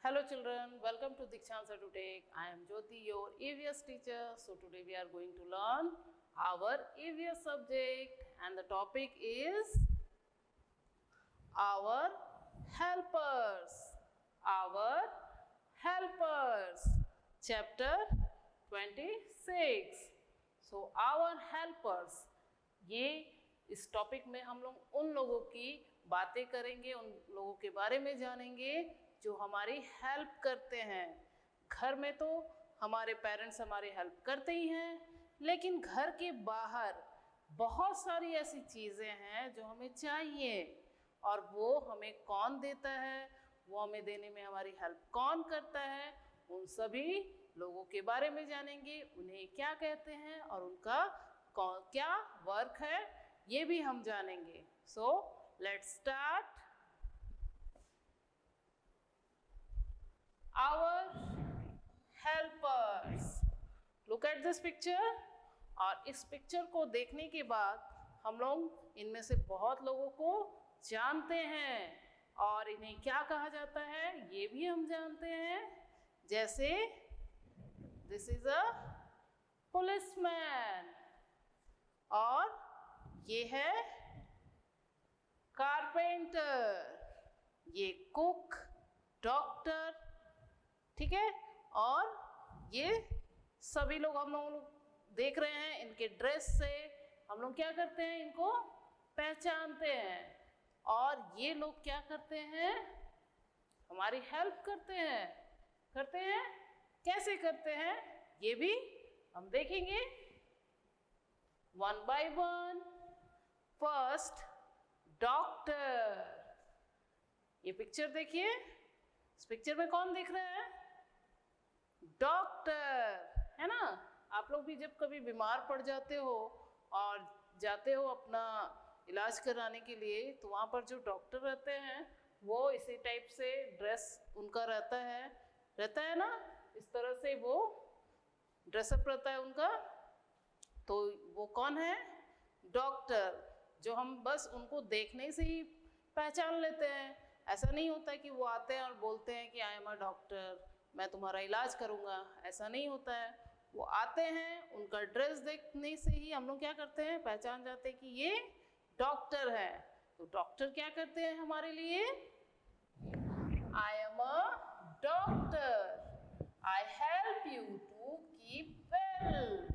Hello children, welcome to Dikshan Satutech. I am Jyoti, your EVS teacher. So today we are going to learn our EVS subject and the topic is our helpers. Our helpers. Chapter 26. So our helpers. ये इस topic में हम लोग उन लोगों की बातें करेंगे, उन लोगों के बारे में जानेंगे जो हमारी हेल्प करते हैं। घर में तो हमारे पेरेंट्स हमारी हेल्प करते ही हैं, लेकिन घर के बाहर बहुत सारी ऐसी चीज़ें हैं जो हमें चाहिए और वो हमें कौन देता है, वो हमें देने में हमारी हेल्प कौन करता है, उन सभी लोगों के बारे में जानेंगे, उन्हें क्या कहते हैं और उनका क्या वर्क है ये भी हम जानेंगे। So let's start. Our helpers. Look at this picture. और इस पिक्चर को देखने के बाद हम लोग इनमें से बहुत लोगों को जानते हैं और इन्हें क्या कहा जाता है ये भी हम जानते हैं। जैसे दिस इज अ पुलिसमैन और ये है कारपेंटर, ये कुक, डॉक्टर, ठीक है। और ये सभी लोग हम लोग देख रहे हैं, इनके ड्रेस से हम लोग क्या करते हैं, इनको पहचानते हैं। और ये लोग क्या करते हैं, हमारी हेल्प करते हैं। कैसे करते हैं ये भी हम देखेंगे one by one. First doctor. ये पिक्चर देखिए, इस पिक्चर में कौन दिख रहा है, डॉक्टर, है ना। आप लोग भी जब कभी बीमार पड़ जाते हो और जाते हो अपना इलाज कराने के लिए, तो वहाँ पर जो डॉक्टर रहते हैं वो इसी टाइप से ड्रेस उनका रहता है ना, इस तरह से वो ड्रेसअप रहता है उनका। तो वो कौन है, डॉक्टर, जो हम बस उनको देखने से ही पहचान लेते हैं। ऐसा नहीं होता है कि वो आते हैं और बोलते हैं कि आई एम अ डॉक्टर, मैं तुम्हारा इलाज करूँगा, ऐसा नहीं होता है। वो आते हैं, उनका ड्रेस देखने से ही हम लोग क्या करते हैं, पहचान जाते हैं कि ये डॉक्टर है। तो डॉक्टर क्या करते हैं हमारे लिए, I am a doctor, I help you to keep well.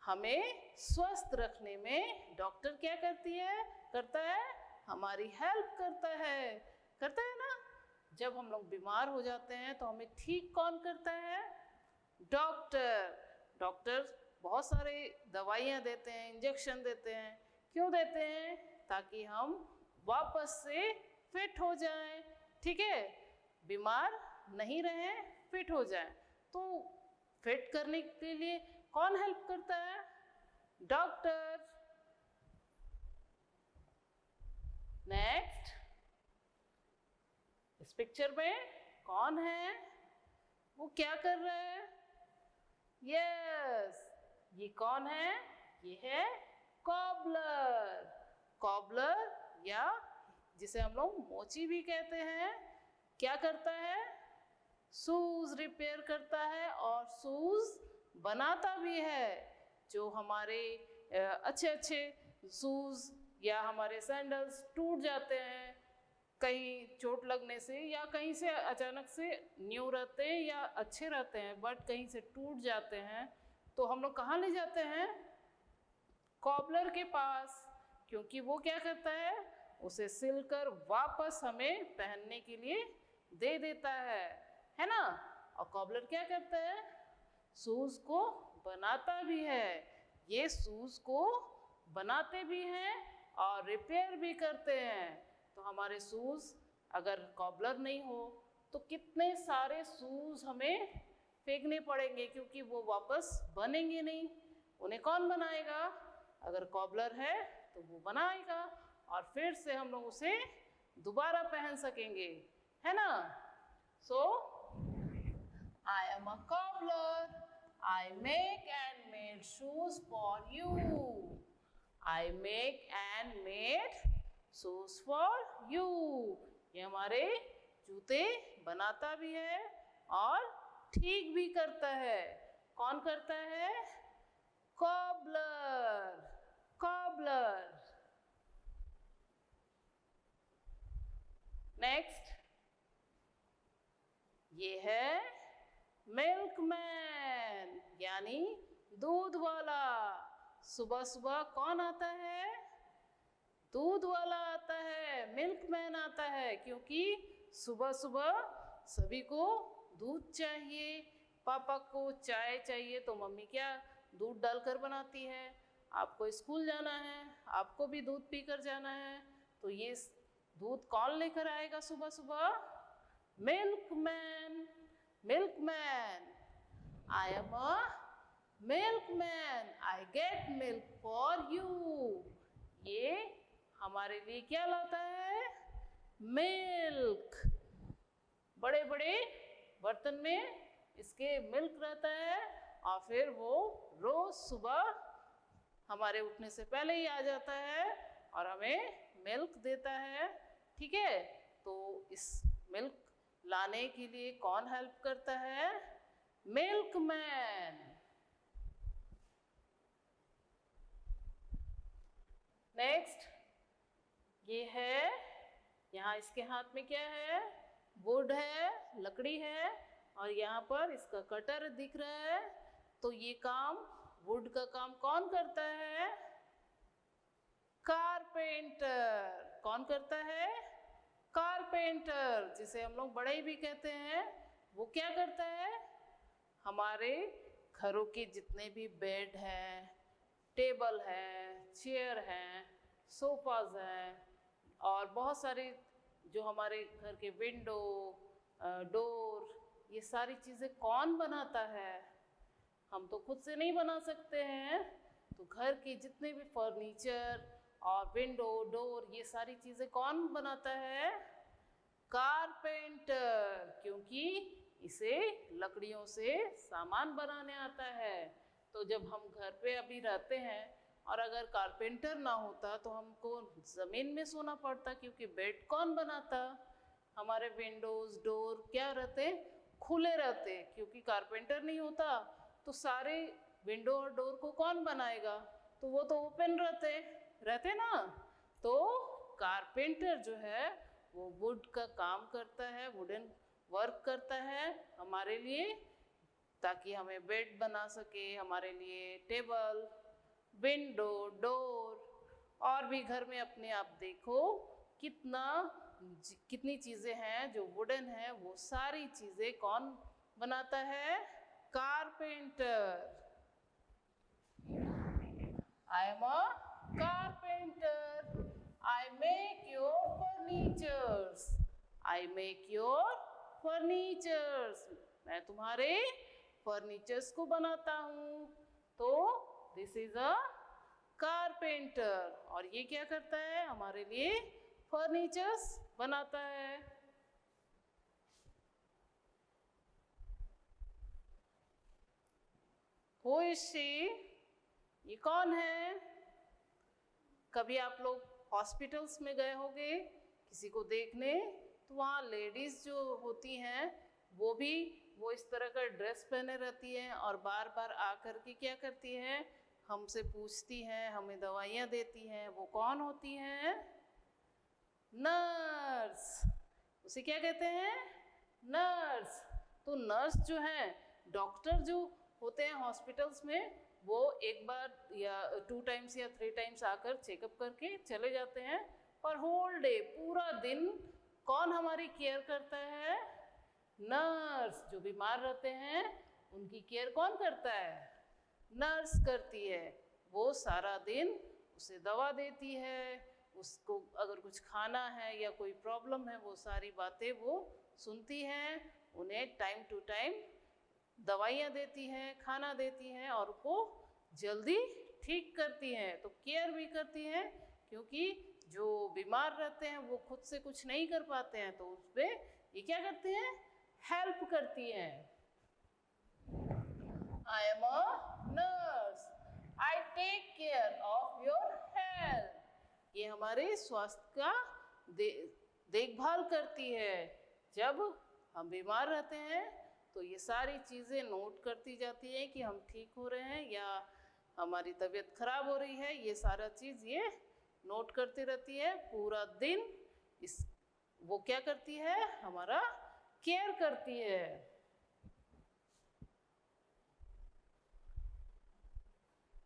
हमें स्वस्थ रखने में डॉक्टर क्या करता है, हमारी हेल्प करता है ना। जब हम लोग बीमार हो जाते हैं तो हमें ठीक कौन करता है, डॉक्टर बहुत सारे दवाइयाँ देते हैं, इंजेक्शन देते हैं। क्यों देते हैं, ताकि हम वापस से फिट हो जाएं, ठीक है, बीमार नहीं रहें, फिट हो जाएं। तो फिट करने के लिए कौन हेल्प करता है, डॉक्टर। नेक्स्ट, इस पिक्चर में कौन है, वो क्या कर रहा है, यस, ये कौन है, ये है कॉबलर या जिसे हम लोग मोची भी कहते हैं। क्या करता है, शूज रिपेयर करता है और शूज बनाता भी है। जो हमारे अच्छे शूज या हमारे सैंडल्स टूट जाते हैं कहीं चोट लगने से, या कहीं से अचानक से न्यू रहते हैं या अच्छे रहते हैं बट कहीं से टूट जाते हैं, तो हम लोग कहाँ ले जाते हैं, कॉबलर के पास। क्योंकि वो क्या करता है, उसे सिलकर वापस हमें पहनने के लिए दे देता है ना। और कॉबलर क्या करता है, शूज़ को बनाता भी है। ये शूज़ को बनाते भी हैं और रिपेयर भी करते हैं। तो हमारे शूज़ अगर कॉबलर नहीं हो तो कितने सारे शूज़ हमें फेंकने पड़ेंगे, क्योंकि वो वापस बनेंगे नहीं। उन्हें कौन बनाएगा, अगर कॉबलर है तो वो बनाएगा और फिर से हम लोग उसे दोबारा पहन सकेंगे, है ना। So I am a cobbler, I make and made shoes for you. I make and made shoes for you. ये हमारे जूते बनाता भी है और ठीक भी करता है। कौन करता है? Cobbler, cobbler. नेक्स्ट, ये है मिल्कमैन, यानी दूध वाला। सुबह सुबह कौन आता है? दूध वाला आता है, मिल्कमैन आता है, क्योंकि सुबह सुबह सभी को दूध चाहिए। पापा को चाय चाहिए तो मम्मी क्या दूध डालकर बनाती है। आपको स्कूल जाना है, आपको भी दूध पीकर जाना है, तो ये दूध कौन लेकर आएगा सुबह सुबह? Milkman, milkman. I am a milkman. I get milk for you. ये हमारे लिए क्या लाता है? मिल्क। बड़े बड़े बर्तन में इसके मिल्क रहता है और फिर वो रोज सुबह हमारे उठने से पहले ही आ जाता है और हमें मिल्क देता है। ठीक है, तो इस मिल्क लाने के लिए कौन हेल्प करता है? मिल्कमैन। नेक्स्ट, ये है, यहाँ इसके हाथ में क्या है? वुड है, लकड़ी है, और यहाँ पर इसका कटर दिख रहा है। तो ये काम, वुड का काम कौन करता है? कारपेंटर। कौन करता है? कारपेंटर, जिसे हम लोग बढ़ई भी कहते हैं। वो क्या करता है? हमारे घरों के जितने भी बेड हैं, टेबल है, चेयर हैं, सोफाज हैं, और बहुत सारे जो हमारे घर के विंडो, डोर, ये सारी चीज़ें कौन बनाता है? हम तो खुद से नहीं बना सकते हैं। तो घर के जितने भी फर्नीचर और विंडो, डोर, ये सारी चीज़ें कौन बनाता है? कारपेंटर, क्योंकि इसे लकड़ियों से सामान बनाने आता है। तो जब हम घर पे अभी रहते हैं और अगर कारपेंटर ना होता तो हमको ज़मीन में सोना पड़ता, क्योंकि बेड कौन बनाता? हमारे विंडोज़, डोर क्या रहते? खुले रहते, क्योंकि कारपेंटर नहीं होता तो सारे विंडो और डोर को कौन बनाएगा? तो वो तो ओपन रहते ना। तो कारपेंटर जो है वो वुड का काम करता है, वुडन वर्क करता है हमारे लिए, ताकि हमें बेड बना सके, हमारे लिए टेबल, विंडो, डोर, और भी घर में अपने आप देखो कितनी चीज़ें हैं जो वुडन है। वो सारी चीज़ें कौन बनाता है? Carpenter. I am a carpenter. I make your furnitures. I make your furnitures. मैं तुम्हारे फर्नीचर्स को बनाता हूँ। तो दिस इज अ कारपेंटर, और ये क्या करता है? हमारे लिए फर्नीचर्स बनाता है। Who is she? ये कौन है? कभी आप लोग हॉस्पिटल्स में गए होंगे किसी को देखने, तो वहाँ लेडीज़ जो होती हैं वो इस तरह का ड्रेस पहने रहती हैं और बार बार आकर के क्या करती हैं? हमसे पूछती हैं, हमें दवाइयाँ देती हैं। वो कौन होती हैं? नर्स। उसे क्या कहते हैं? नर्स। तो नर्स जो है, डॉक्टर जो होते हैं हॉस्पिटल्स में, वो एक बार या 2 टाइम्स या 3 टाइम्स आकर चेकअप करके चले जाते हैं, पर होल डे, पूरा दिन कौन हमारी केयर करता है? नर्स। जो बीमार रहते हैं उनकी केयर कौन करता है? नर्स करती है। वो सारा दिन उसे दवा देती है, उसको अगर कुछ खाना है या कोई प्रॉब्लम है, वो सारी बातें वो सुनती हैं, उन्हें टाइम टू टाइम दवाइयाँ देती हैं, खाना देती हैं, और उनको जल्दी ठीक करती हैं। तो केयर भी करती हैं, क्योंकि जो बीमार रहते हैं वो खुद से कुछ नहीं कर पाते हैं, तो उस पर ये क्या करती हैं? हेल्प करती हैं। I am a nurse, I take care of your health. ये हमारे स्वास्थ्य का देखभाल करती है। जब हम बीमार रहते हैं तो ये सारी चीज़ें नोट करती जाती हैं कि हम ठीक हो रहे हैं या हमारी तबीयत खराब हो रही है। ये सारा चीज़ ये नोट करती रहती है पूरा दिन। इस वो क्या करती है, हमारा केयर करती है।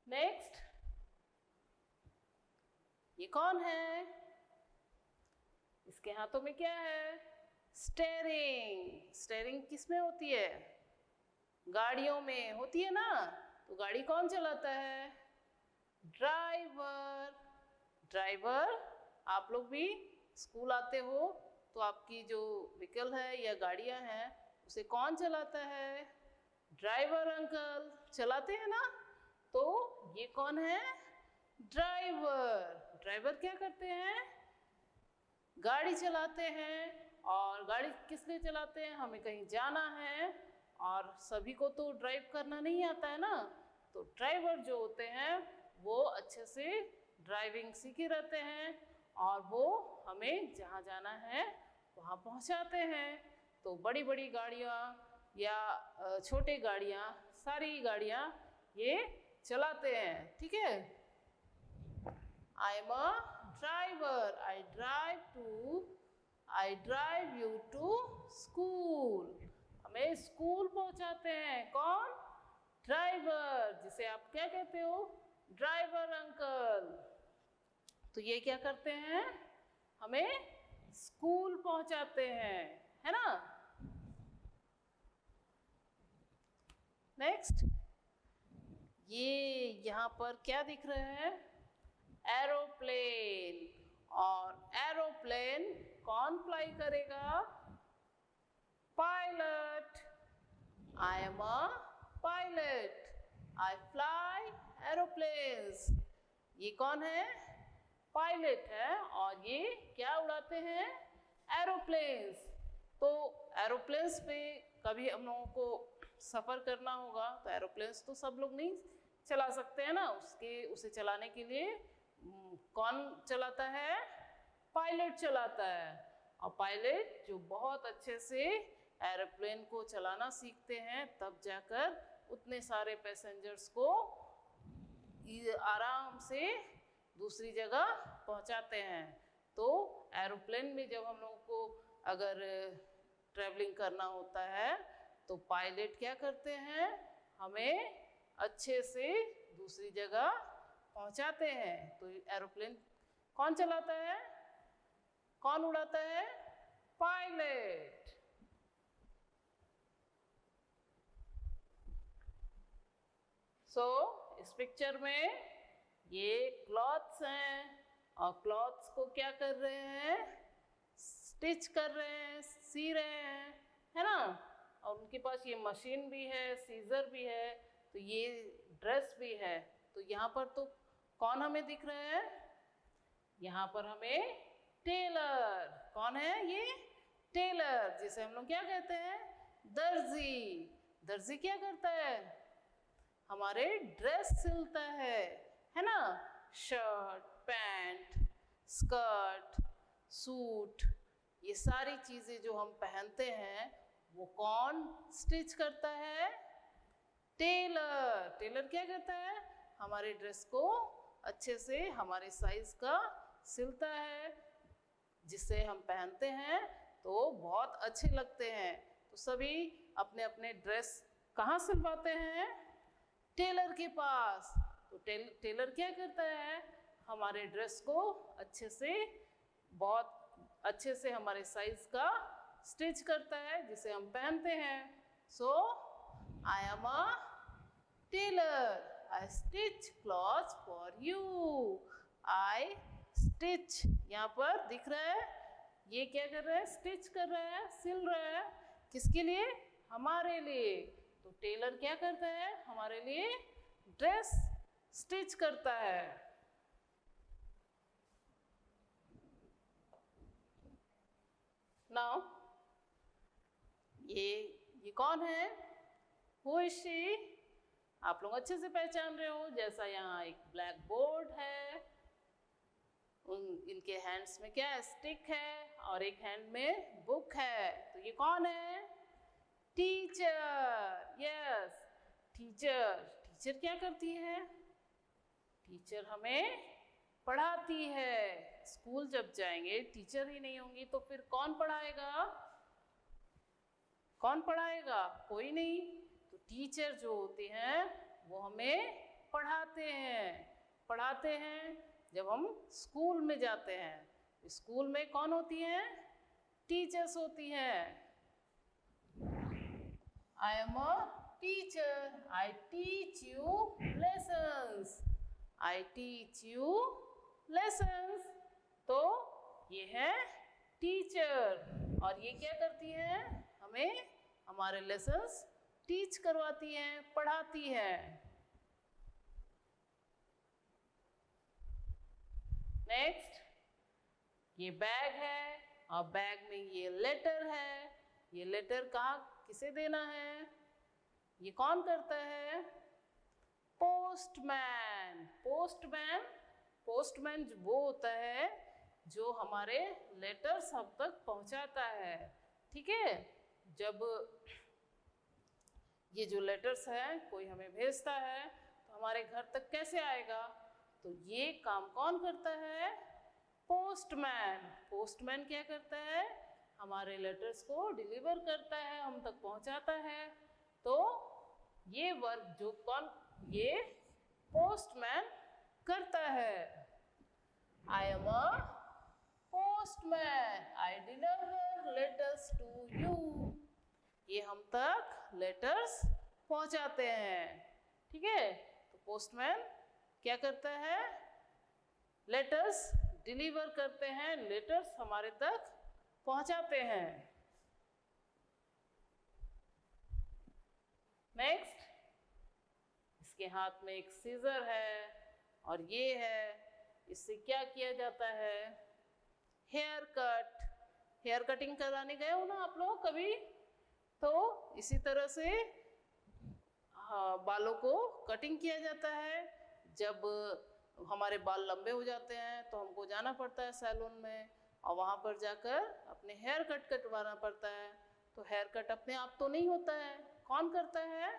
नेक्स्ट, ये कौन है? इसके हाथों में क्या है? स्टेयरिंग। स्टेयरिंग किस में होती है? गाड़ियों में होती है ना। तो गाड़ी कौन चलाता है? ड्राइवर। ड्राइवर, आप लोग भी स्कूल आते हो तो आपकी जो व्हीकल है या गाड़ियां हैं उसे कौन चलाता है? ड्राइवर अंकल चलाते हैं ना। तो ये कौन है? ड्राइवर। ड्राइवर क्या करते हैं? गाड़ी चलाते हैं। और गाड़ी किस लिए चलाते हैं? हमें कहीं जाना है और सभी को तो ड्राइव करना नहीं आता है ना। तो ड्राइवर जो होते हैं वो अच्छे से ड्राइविंग सीखे रहते हैं और वो हमें जहाँ जाना है वहाँ पहुँचाते हैं। तो बड़ी बड़ी गाड़ियाँ या छोटी गाड़ियाँ, सारी गाड़ियाँ ये चलाते हैं। ठीक है। I am a driver. I drive you to school. हमें स्कूल पहुंचाते हैं कौन? ड्राइवर, जिसे आप क्या कहते हो? Driver uncle. तो ये क्या करते हैं? हमें स्कूल पहुंचाते हैं, है ना। नेक्स्ट, ये यहाँ पर क्या दिख रहे हैं? एरोप्लेन। और एरोप्लेन कौन फ्लाई करेगा? Pilot. I am a pilot. I fly aeroplanes. ये कौन है? पायलट है। और ये क्या उड़ाते हैं? एरोप्लेन्स। तो एरोप्लेन्स पे कभी हम लोगों को सफ़र करना होगा तो एरोप्लेन्स तो सब लोग नहीं चला सकते हैं ना। उसे चलाने के लिए कौन चलाता है? पायलट चलाता है। और पायलट जो बहुत अच्छे से एरोप्लेन को चलाना सीखते हैं तब जाकर उतने सारे पैसेंजर्स को आराम से दूसरी जगह पहुंचाते हैं। तो एरोप्लेन में जब हम लोगों को अगर ट्रैवलिंग करना होता है तो पायलट क्या करते हैं? हमें अच्छे से दूसरी जगह पहुंचाते हैं। तो एरोप्लेन कौन चलाता है? कौन उड़ाता है? पायलट। इस पिक्चर में ये क्लॉथ्स हैं और क्लॉथ्स को क्या कर रहे हैं? स्टिच कर रहे हैं, सी रहे हैं, है ना। और उनके पास ये मशीन भी है, सीजर भी है, तो ये ड्रेस भी है। तो यहाँ पर तो कौन हमें दिख रहे हैं? यहाँ पर हमें टेलर। कौन है ये? टेलर, जिसे हम लोग क्या कहते हैं? दर्जी। दर्जी क्या करता है? हमारे ड्रेस सिलता है ना। शर्ट, पैंट, स्कर्ट, सूट, ये सारी चीज़ें जो हम पहनते हैं वो कौन स्टिच करता है? टेलर। टेलर क्या करता है? हमारे ड्रेस को अच्छे से हमारे साइज का सिलता है, जिससे हम पहनते हैं तो बहुत अच्छे लगते हैं। तो सभी अपने अपने ड्रेस कहाँ सिलवाते हैं? टेलर के पास। तो टेलर क्या करता है? हमारे ड्रेस को अच्छे से, बहुत अच्छे से हमारे साइज का स्टिच करता है, जिसे हम पहनते हैं। So I am a tailor. I stitch clothes for you. I stitch, यहाँ पर दिख रहा है ये क्या कर रहा है? स्टिच कर रहा है, सिल रहा है। किसके लिए? हमारे लिए। तो टेलर क्या करता है? हमारे लिए ड्रेस स्टिच करता है। नाउ ये कौन है? Who is she? आप लोग अच्छे से पहचान रहे हो। जैसा यहाँ एक ब्लैक बोर्ड है, इनके हैंड्स में क्या है? स्टिक है और एक हैंड में बुक है। तो ये कौन है? टीचर। Yes, teacher. टीचर क्या करती है? टीचर हमें पढ़ाती है। स्कूल जब जाएंगे टीचर ही नहीं होंगी तो फिर कौन पढ़ाएगा? कौन पढ़ाएगा? कोई नहीं। तो टीचर जो होते हैं वो हमें पढ़ाते हैं। पढ़ाते हैं जब हम स्कूल में जाते हैं। स्कूल में कौन होती हैं? टीचर्स होती हैं। I am a teacher. I teach you lessons. I teach you lessons. तो ये है टीचर और ये क्या करती है? हमें हमारे लेसन्स टीच करवाती हैं, पढ़ाती है। नेक्स्ट, ये बैग है और बैग में ये लेटर है। ये लेटर कहाँ किसे देना है? ये कौन करता है? पोस्टमैन। पोस्टमैन, पोस्टमैन वो होता है जो हमारे लेटर्स हम तक पहुंचाता है। ठीक है, जब ये जो लेटर्स है कोई हमें भेजता है तो हमारे घर तक कैसे आएगा? तो ये काम कौन करता है? पोस्टमैन। पोस्टमैन क्या करता है? हमारे लेटर्स को डिलीवर करता है, हम तक पहुंचाता है। तो ये वर्क जो कौन, ये पोस्टमैन करता है। I am a postman, I deliver letters to you. ये हम तक लेटर्स पहुंचाते हैं। ठीक है, तो पोस्टमैन क्या करता है? लेटर्स डिलीवर करते हैं, लेटर्स हमारे तक पहुंचाते हैं। नेक्स्ट, इसके हाथ में एक सीजर है और ये है, इससे क्या किया जाता है? Hair cut. हेयर कटिंग कराने गए हो ना आप लोग कभी? तो इसी तरह से बालों को कटिंग किया जाता है। जब हमारे बाल लंबे हो जाते हैं तो हमको जाना पड़ता है सैलून में और वहाँ पर जाकर अपने हेयर कट कटवाना पड़ता है। तो हेयर कट अपने आप तो नहीं होता है, कौन करता है?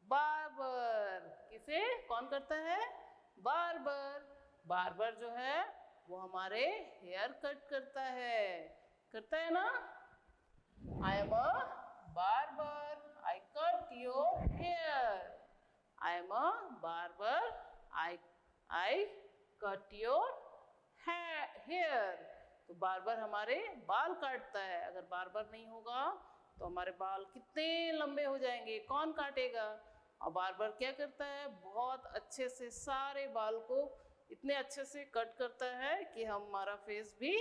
बार्बर। किसे? कौन करता है? बार्बर। बार्बर जो है वो हमारे हेयर कट करता है ना? I am a barber. I cut your hair. I am a barber. I cut your hair. तो बार्बर हमारे बाल काटता है। अगर बार्बर नहीं होगा तो हमारे बाल कितने लंबे हो जाएंगे, कौन काटेगा? और बार्बर क्या करता है? बहुत अच्छे से सारे बाल को इतने अच्छे से कट करता है कि हमारा फेस भी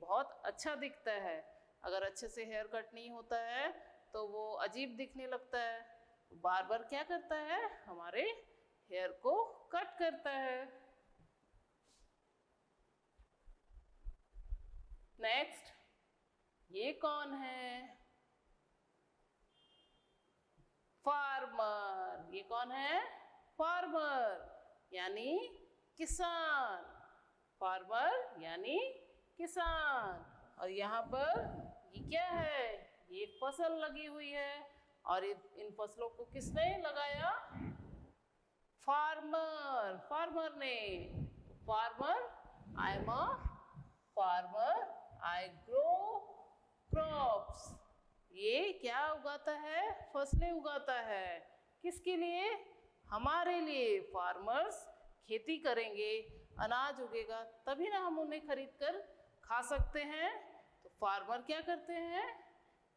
बहुत अच्छा दिखता है। अगर अच्छे से हेयर कट नहीं होता है तो वो अजीब दिखने लगता है। बार्बर क्या करता है? हमारे हेयर को कट करता है। नेक्स्ट, ये कौन है? फार्मर। ये कौन है? फार्मर यानी किसान। फार्मर यानी किसान। और यहाँ पर ये क्या है? ये फसल लगी हुई है और इन फसलों को किसने लगाया? फार्मर। फार्मर ने। Farmer, I am a farmer, I grow crops. ये क्या उगाता है? फसलें उगाता है। किसके लिए? हमारे लिए। फार्मर्स खेती करेंगे, अनाज उगेगा तभी ना हम उन्हें खरीद कर खा सकते हैं। तो फार्मर क्या करते हैं?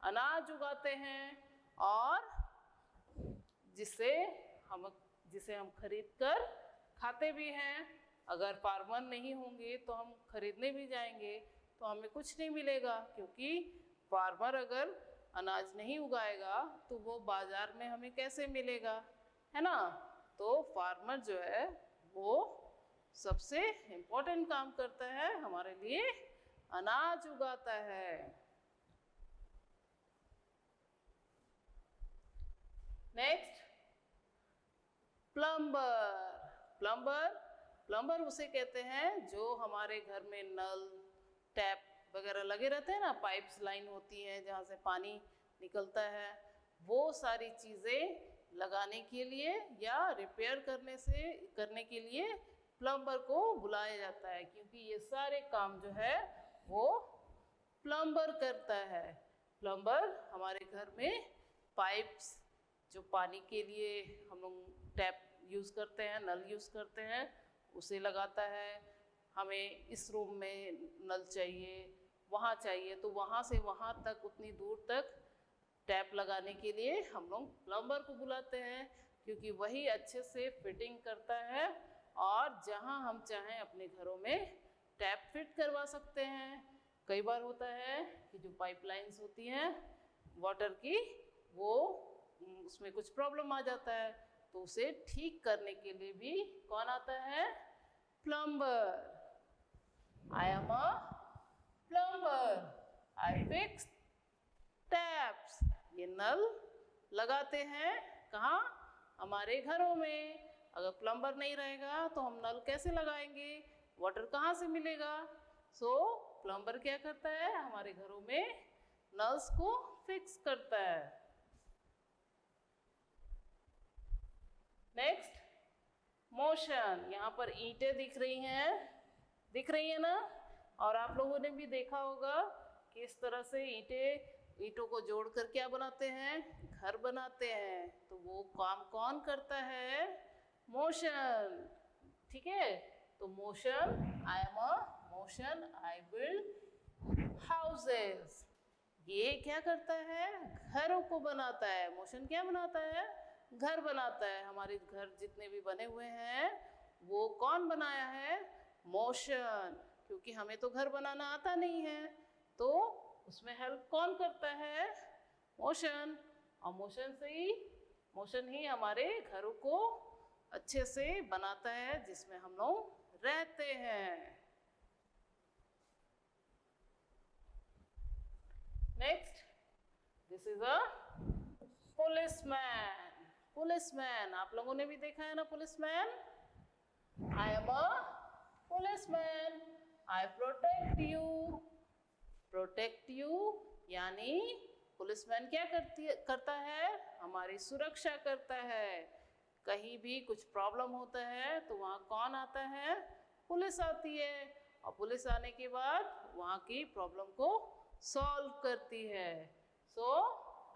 अनाज उगाते हैं और जिसे हम खरीद कर खाते भी हैं। अगर फार्मर नहीं होंगे तो हम खरीदने भी जाएंगे तो हमें कुछ नहीं मिलेगा, क्योंकि फार्मर अगर अनाज नहीं उगाएगा तो वो बाजार में हमें कैसे मिलेगा, है ना? तो फार्मर जो है वो सबसे इम्पोर्टेंट काम करता है, हमारे लिए अनाज उगाता है। Next, plumber. प्लम्बर उसे कहते हैं जो हमारे घर में नल, टैप वगैरह लगे रहते हैं ना, पाइप्स लाइन होती है जहाँ से पानी निकलता है, वो सारी चीज़ें लगाने के लिए या रिपेयर करने के लिए प्लम्बर को बुलाया जाता है, क्योंकि ये सारे काम जो है वो प्लम्बर करता है। प्लम्बर हमारे घर में पाइप्स, जो पानी के लिए हम लोग टैप यूज़ करते हैं, नल यूज़ करते हैं, उसे लगाता है। हमें इस रूम में नल चाहिए, वहाँ चाहिए, तो वहाँ से वहाँ तक, उतनी दूर तक टैप लगाने के लिए हम लोग प्लम्बर को बुलाते हैं, क्योंकि वही अच्छे से फिटिंग करता है और जहाँ हम चाहें अपने घरों में टैप फिट करवा सकते हैं। कई बार होता है कि जो पाइपलाइंस होती हैं वाटर की, वो उसमें कुछ प्रॉब्लम आ जाता है, तो उसे ठीक करने के लिए भी कौन आता है? Plumber. I am a plumber. I fix taps. ये नल लगाते हैं कहाँ? हमारे घरों में। अगर प्लम्बर नहीं रहेगा तो हम नल कैसे लगाएंगे? वाटर कहाँ से मिलेगा? प्लम्बर क्या करता है? हमारे घरों में नल्स को फिक्स करता है। Next, motion. यहाँ पर ईंटें दिख रही है ना? और आप लोगों ने भी देखा होगा कि इस तरह से ईंटों को जोड़कर क्या बनाते हैं? घर बनाते हैं। तो वो काम कौन करता है? मोशन। ठीक है, तो motion, I am a motion, I build houses. ये क्या करता है? घरों को बनाता है। मोशन क्या बनाता है? घर बनाता है। हमारे घर जितने भी बने हुए हैं वो कौन बनाया है? मोशन। क्योंकि हमें तो घर बनाना आता नहीं है, तो उसमें हेल्प कौन करता है? मोशन। और मोशन ही हमारे घरों को अच्छे से बनाता है जिसमें हम लोग रहते हैं। Next, this is a policeman. Policeman आप लोगों ने भी देखा है ना policeman? I am a policeman, I protect you यानी पुलिसमैन क्या करता है? हमारी सुरक्षा करता है। कहीं भी कुछ प्रॉब्लम होता है तो वहाँ कौन आता है? पुलिस आती है, और पुलिस आने के बाद वहाँ की प्रॉब्लम को सॉल्व करती है। So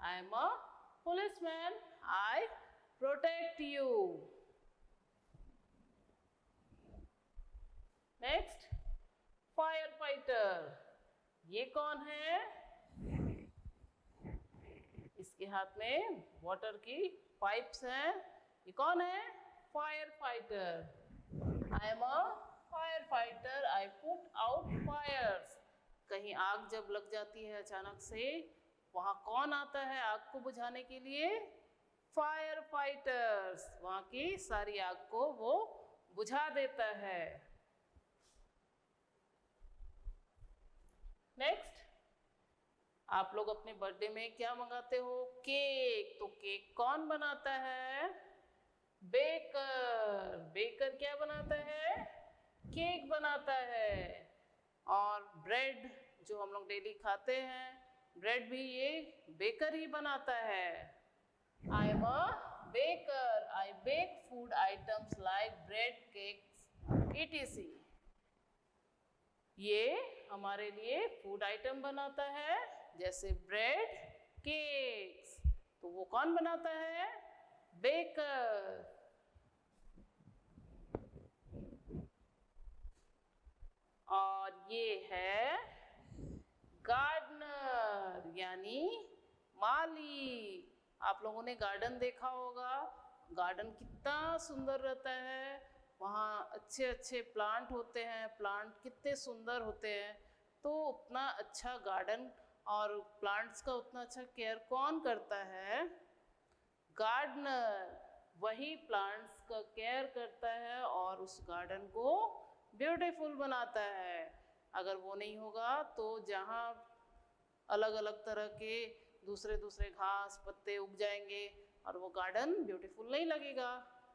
I am a policeman, I protect you. Next, fire fighter. ये कौन है? इसके हाथ में वाटर की पाइप्स हैं। ये कौन है? Fire fighter. I am a fire fighter, I put out fires. कहीं आग जब लग जाती है अचानक से, वहाँ कौन आता है आग को बुझाने के लिए? Fire fighters. वहाँ की सारी आग को वो बुझा देता है। नेक्स्ट, आप लोग अपने बर्थडे में क्या मंगाते हो? केक। तो केक कौन बनाता है? बेकर। बेकर क्या बनाता है? केक बनाता है। और ब्रेड जो हम लोग डेली खाते हैं, ब्रेड भी ये बेकर ही बनाता है। I am a baker, I bake food items like bread, cakes, etc। ये हमारे लिए फूड आइटम बनाता है, जैसे ब्रेड, केक्स। तो वो कौन बनाता है? बेकर। और ये है गार्डनर यानी माली। आप लोगों ने गार्डन देखा होगा। गार्डन कितना सुंदर रहता है, वहाँ अच्छे अच्छे प्लांट होते हैं। प्लांट कितने सुंदर होते हैं, तो उतना अच्छा गार्डन और प्लांट्स का उतना अच्छा केयर कौन करता है? गार्डनर। वही प्लांट्स का केयर करता है और उस गार्डन को ब्यूटीफुल बनाता है। अगर वो नहीं होगा तो जहाँ अलग अलग तरह के दूसरे घास पत्ते उग जाएंगे और वो गार्डन ब्यूटीफुल नहीं लगेगा।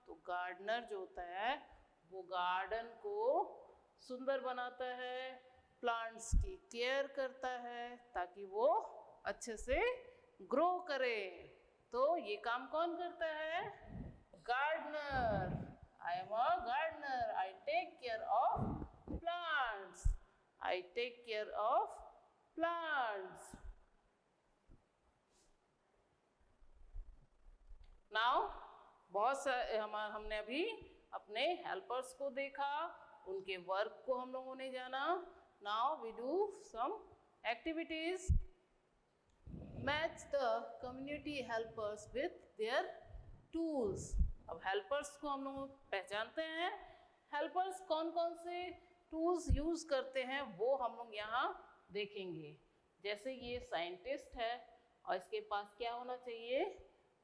तो गार्डनर जो होता है वो गार्डन को सुंदर बनाता है, प्लांट्स की केयर करता है ताकि वो अच्छे से ग्रो करे। तो ये काम कौन करता है? Gardener. I am a gardener, I take care of plants, I take care of plants. Now बहुत सारे हमने अभी अपने हेल्पर्स को देखा, उनके वर्क को हम लोगों ने जाना। Now we do some activities. Match the community helpers with their tools. अब हेल्पर्स को हम लोग पहचानते हैं। हेल्पर्स कौन कौन से टूल्स यूज करते हैं वो हम लोग यहाँ देखेंगे। जैसे ये साइंटिस्ट है और इसके पास क्या होना चाहिए?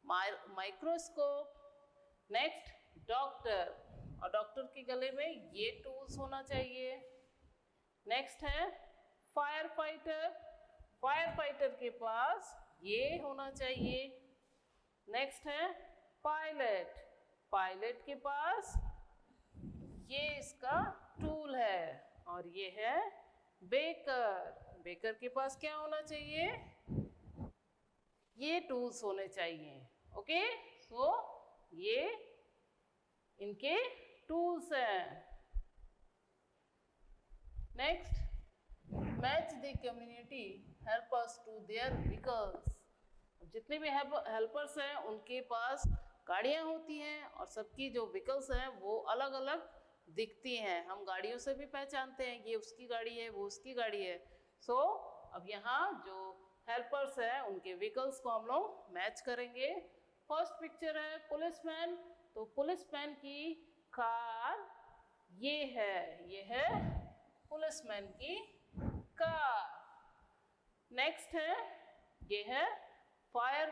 माइक्रोस्कोप। नेक्स्ट डॉक्टर, और डॉक्टर के गले में ये टूल्स होना चाहिए। नेक्स्ट है फायर फाइटर, फायर फाइटर के पास ये होना चाहिए। नेक्स्ट है पायलट, पायलट के पास ये इसका टूल है। और ये है बेकर, बेकर के पास क्या होना चाहिए? ये टूल्स होने चाहिए। ओके, सो ये इनके टूल्स हैं। Next match the community helpers to their vehicles. जितने भी हेल्पर्स हैं उनके पास गाड़ियाँ होती हैं और सबकी जो व्हीकल्स हैं वो अलग अलग दिखती हैं। हम गाड़ियों से भी पहचानते हैं ये उसकी गाड़ी है, वो उसकी गाड़ी है। सो अब यहाँ जो हेल्पर्स हैं उनके व्हीकल्स को हम लोग मैच करेंगे। फर्स्ट पिक्चर है पुलिसमैन, तो पुलिसमैन की कार ये है पुलिसमैन की कार। नेक्स्ट है ये है फायर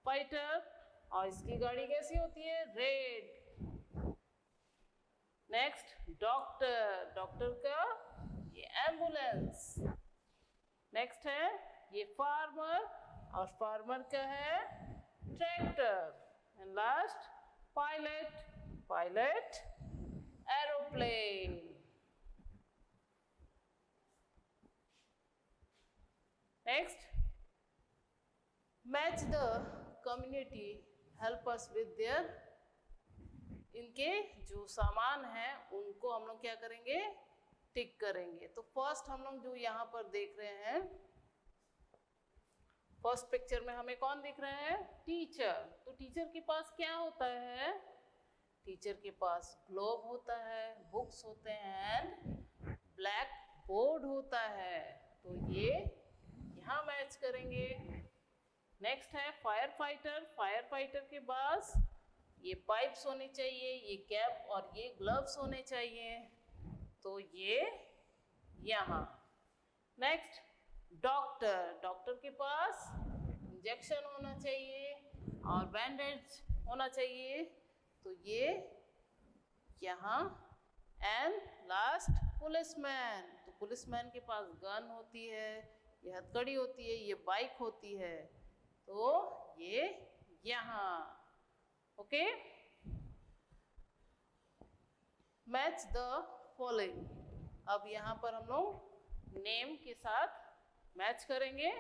फाइटर और इसकी गाड़ी कैसी होती है? रेड। नेक्स्ट डॉक्टर, डॉक्टर का ये एम्बुलेंस। नेक्स्ट है ये फार्मर और फार्मर का है tractor. And last pilot, pilot aeroplane. Next match the community helpers with their. इनके जो सामान है उनको हम लोग क्या करेंगे? टिक करेंगे। तो फर्स्ट हम लोग जो यहाँ पर देख रहे हैं, फर्स्ट पिक्चर में हमें कौन दिख रहा है? टीचर। तो टीचर के पास क्या होता है? टीचर के पास ग्लोब होता है, बुक्स होते हैं एंड ब्लैक बोर्ड होता है। तो ये यहाँ मैच करेंगे। नेक्स्ट है फायर फाइटर, फायर फाइटर के पास ये पाइप्स होनी चाहिए, ये कैप और ये ग्लव्स होने चाहिए। तो ये यहाँ। नेक्स्ट डॉक्टर, डॉक्टर के पास इंजेक्शन होना चाहिए और बैंडेज होना चाहिए। तो ये यहाँ। एंड लास्ट पुलिसमैन, तो पुलिसमैन के पास गन होती है, ये हथकड़ी होती है, ये बाइक होती है। तो ये यहाँ। Okay, match the following. अब यहाँ पर हम लोग नेम के साथ मैच करेंगे।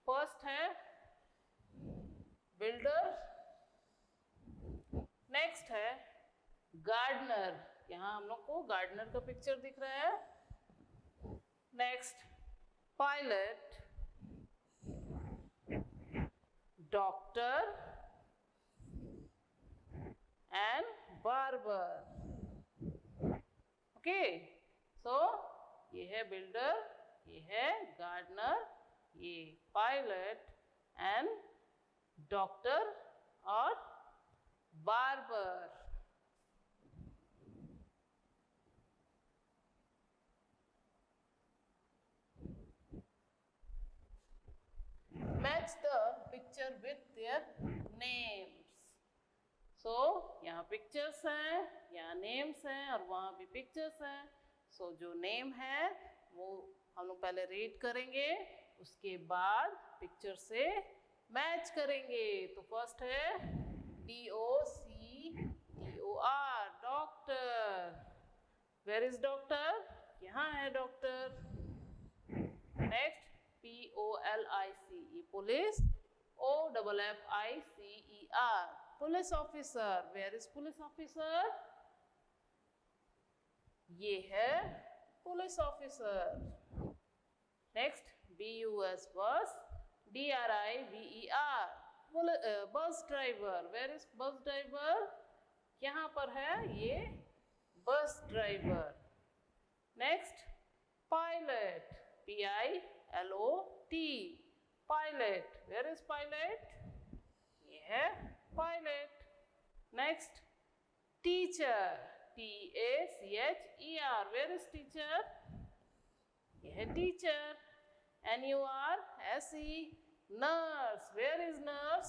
फर्स्ट है बिल्डर। नेक्स्ट है गार्डनर, यहाँ हम लोग को गार्डनर का पिक्चर दिख रहा है। Next pilot, doctor and barber. Okay, so ये है बिल्डर, ये है गार्डनर, ये पायलट एंड डॉक्टर और barber. Match the picture with their names. So यहाँ पिक्चर्स हैं, यहाँ नेम्स हैं और वहाँ भी पिक्चर्स हैं। सो जो नेम है वो हम लोग पहले रीड करेंगे, उसके बाद पिक्चर से मैच करेंगे। तो फर्स्ट है DOCTOR, doctor. Where is doctor? यहाँ है doctor. Next POLICE police, OFFICER police officer. Where is police officer? ये है police officer. Next BUS bus, DRIVER bus driver. Where is bus driver? यहाँ पर है ये bus driver. Next pilot, PILOT pilot. Where is pilot? ये है pilot. Next teacher, TACHER। Where is teacher? ये है teacher. NURSE nurse. Where is nurse?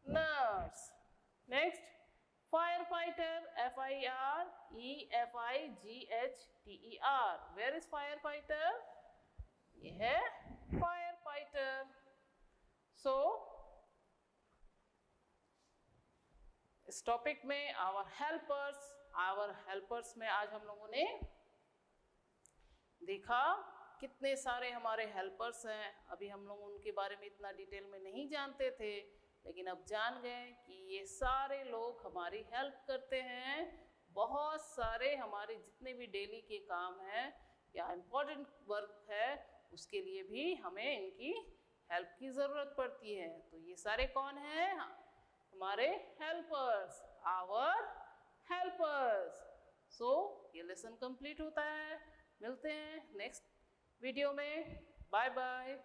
Nurse. Next fire fighter, FIREFIGHTER। Where is fire fighter? ये है fire fighter. सो इस topic में our helpers में आज हम लोगों ने देखा कितने सारे हमारे हेल्पर्स हैं। अभी हम लोग उनके बारे में इतना डिटेल में नहीं जानते थे, लेकिन अब जान गए कि ये सारे लोग हमारी हेल्प करते हैं। बहुत सारे हमारे जितने भी डेली के काम हैं या इम्पोर्टेंट वर्क है, उसके लिए भी हमें इनकी हेल्प की ज़रूरत पड़ती है। तो ये सारे कौन हैं? हमारे हेल्पर्स, आवर हेल्पर्स। सो ये लेसन कंप्लीट होता है। मिलते हैं नेक्स्ट वीडियो में। Bye bye.